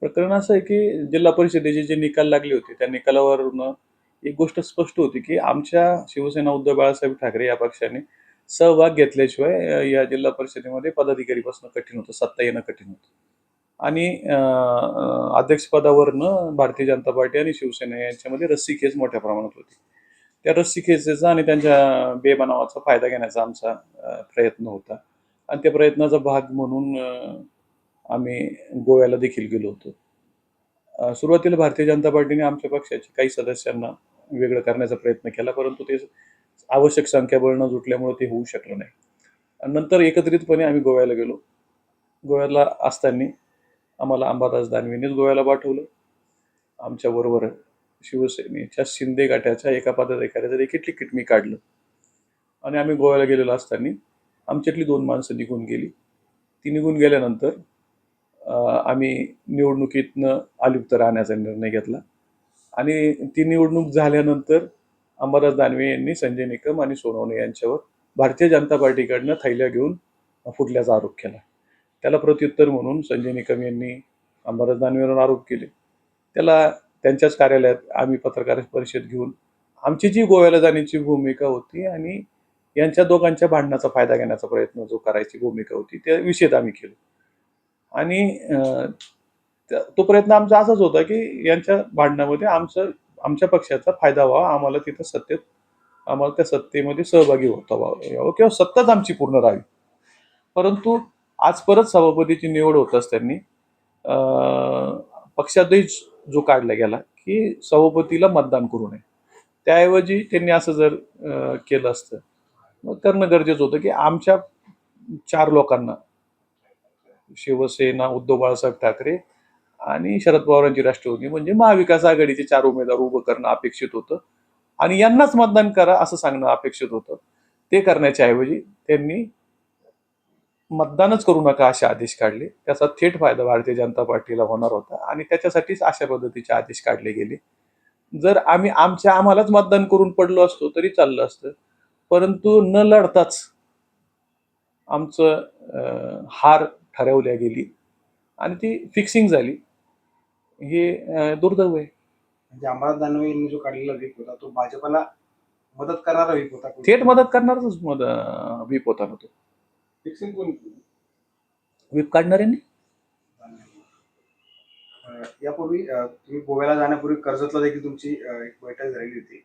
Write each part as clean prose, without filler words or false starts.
प्रकरण असं आहे की जिल्हा परिषदेचे जे निकाल लागले होते, त्या निकालावरून एक गोष्ट स्पष्ट होती की आमच्या शिवसेना उद्धव बाळासाहेब ठाकरे या पक्षाने सहभाग घेतल्याशिवाय या जिल्हा परिषदेमध्ये पदाधिकारी बसणं कठीण होतं, सत्ता येणं कठीण होतं. आणि अध्यक्षपदावरनं भारतीय जनता पार्टी आणि शिवसेना यांच्यामध्ये रस्सीखेच मोठ्या प्रमाणात होती. त्या रस्सीखेचीचा आणि त्यांच्या बेबनावाचा फायदा घेण्याचा आमचा प्रयत्न होता. आणि त्या प्रयत्नाचा भाग म्हणून आम्ही गोव्याला देखील गेलो होतो. सुरुवातीला भारतीय जनता पार्टीने आमच्या पक्षाच्या काही सदस्यांना वेगळं करण्याचा प्रयत्न केला, परंतु ते आवश्यक संख्याबळ न जुटल्यामुळे ते होऊ शकलं नाही. आणि नंतर एकत्रितपणे आम्ही गोव्याला गेलो. गोव्याला असताना आम्हाला अंबादास दानवेंनीच गोव्याला पाठवलं. आमच्याबरोबर शिवसेनेच्या शिंदे गटाच्या एका पदाधिकाऱ्याचं देखील तिकीट मी काढलं. आणि आम्ही गोव्याला गेलेलो असताना आमच्यातली 2 माणसं निघून गेली. ती निघून गेल्यानंतर आम्ही निवडणुकीतनं अलिप्त राहण्याचा निर्णय घेतला. आणि ती निवडणूक झाल्यानंतर अंबादास दानवे यांनी संजय निकम आणि सोनवणे यांच्यावर भारतीय जनता पार्टीकडनं थैल्या घेऊन फुटल्याचा आरोप केला. त्याला प्रत्युत्तर म्हणून संजय निकम यांनी अंबादास दानवेंवर आरोप केले. त्याला त्यांच्याच कार्यालयात आम्ही पत्रकार परिषद घेऊन आमची जी गोव्याला जाण्याची भूमिका होती आणि यांच्या दोघांच्या भांडणाचा फायदा घेण्याचा प्रयत्न जो करायची भूमिका होती त्या विषयीत आम्ही केलो. आणि तो प्रयत्न आमचा असाच होता की यांच्या भांडणामध्ये आमच्या पक्षाचा फायदा व्हावा, आम्हाला तिथं आम्हाला त्या सत्तेमध्ये सहभागी होता यावं किंवा सत्ताच आमची पूर्ण राहावी. परंतु आज परत सभापतीची निवड होत असताना पक्षादेश जो काढला गेला की सभापतीला मतदान करू नये. त्याऐवजी त्यांनी असं जर केलं असतं मग करणं गरजेचं होतं की आमच्या 4 लोकांना शिवसेना, उद्धव बाळासाहेब ठाकरे आणि शरद पवारांची राष्ट्रवादी म्हणजे महाविकास आघाडीचे 4 उमेदवार उभं करणं अपेक्षित होतं आणि यांनाच मतदान करा असं सांगणं अपेक्षित होतं. ते करण्याच्या ऐवजी त्यांनी मतदानच करू नका असे आदेश काढले. त्याचा थेट फायदा भारतीय जनता पार्टीला होणार होता आणि त्याच्यासाठीच अशा पद्धतीचे आदेश काढले गेले. जर आम्हालाच मतदान करून पडलो असतो तरी चाललं असतं, परंतु न लढताच आमचं हार ठरवल्या गेली आणि ती फिक्सिंग झाली. हे दुर्दैव आहे. म्हणजे अंबादास दानवे यांनी जो काढलेला व्हीप होता तो भाजपला मदत करणारा व्हीप होता. थेट मदत करणारच व्हीप होता ना तो. फिक्सिंग कोण व्हीप काढणाऱ्यांनी. यापूर्वी तुम्ही गोव्याला जाण्यापूर्वी कर्जतला देखील तुमची एक बैठक झालेली होती.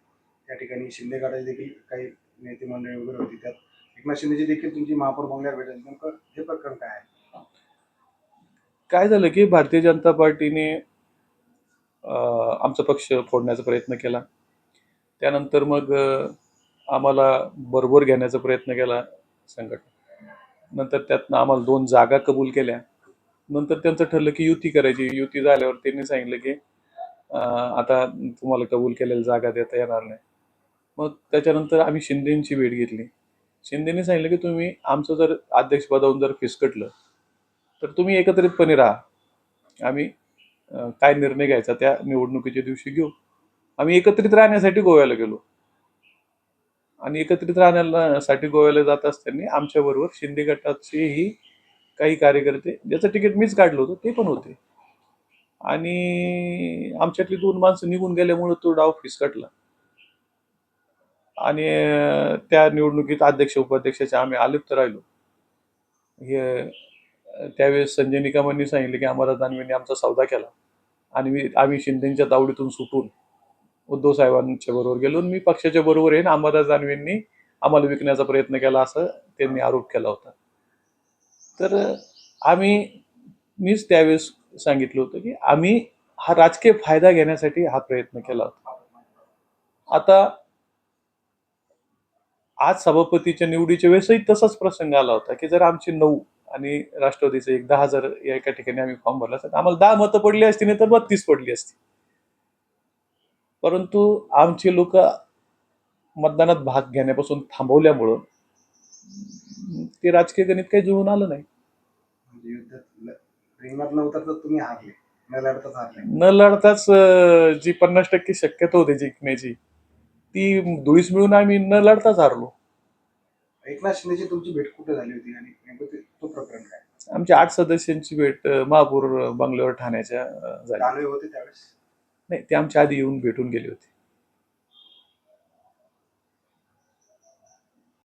त्या ठिकाणी शिंदे गटाचे देखील काही नेते मंडळी वगैरे होती. त्यात एकनाथ शिंदेची देखील तुमची महापौर बंगल्यावर भेट झाली. नेमकं हे प्रकरण काय आहे? काय झालं की भारतीय जनता पार्टीने आमचा पक्ष फोडण्याचा प्रयत्न केला. त्यानंतर मग आम्हाला बरोबर घेण्याचा प्रयत्न केला संघटना. नंतर त्यातनं आम्हाला 2 जागा कबूल केल्या. नंतर त्यांचं ठरलं की युती करायची. युती झाल्यावर त्यांनी सांगितलं की आता तुम्हाला कबूल केलेल्या जागा देता येणार नाही. मग त्याच्यानंतर आम्ही शिंदेंची भेट घेतली. शिंदेने सांगितलं की तुम्ही आमचं जर अध्यक्षपदावरून जर फिसकटलं तर तुम्ही एकत्रितपणे राहा. आम्ही काय निर्णय घ्यायचा त्या निवडणुकीच्या दिवशी घेऊ. आम्ही एकत्रित राहण्यासाठी गोव्याला गेलो आणि एकत्रित राहण्यासाठी गोव्याला जात असताना आमच्याबरोबर शिंदे गटाचेही काही कार्यकर्ते, ज्याचं तिकीट मीच काढलं होतं, ते पण होते. आणि आमच्यातली 2 माणसं निघून गेल्यामुळे तो डाव फिसकटला आणि त्या निवडणुकीत अध्यक्ष उपाध्यक्षाचे आम्ही अलिप्त राहिलो. हे त्यावेळेस संजय निकमांनी सांगितलं की अंबादास दानवेंनी आमचा सौदा केला आणि आम्ही शिंदेच्या तावडीतून सुटून उद्धव साहेबांच्या बरोबर गेलो. मी पक्षाच्या बरोबर आहे. अंबादास दानवेंनी आम्हाला विकण्याचा प्रयत्न केला असं त्यांनी आरोप केला होता. तर मीच त्यावेळेस सांगितलं होतं की आम्ही हा राजकीय फायदा घेण्यासाठी हा प्रयत्न केला होता. आता आज सभापतीच्या निवडीच्या वेळेसही तसाच प्रसंग आला होता की जर आमचे 9 आणि राष्ट्रवादीचे एक 10 जर या एका ठिकाणी आम्ही फॉर्म भरला असता आम्हाला 10 मतं पडली असती, नाही तर 32 पडली असती. परंतु आमचे लोक मतदानात भाग घेण्यापासून थांबवल्यामुळं ते राजकीय गणित काही जुळून आलं नाही. म्हणजे युद्धात रिंगणात न उतरता तुम्ही हारले, न लढताच हारले. न लढताच जी 50% शक्यता होती जिंकण्याची ती धुळीस मिळून आम्ही न लढताच हारलो. एकनाथ शिंदेची तुमची भेट कुठे झाली होती आणि नेमकं तो प्रकरण काय? आमची 8 सदस्यांची भेट महापौर बंगल्यावर ठाण्याच्या झाली. दानवे होते त्यावेळेस. नाही, ते आमच्या आधी येऊन भेटून गेले होते.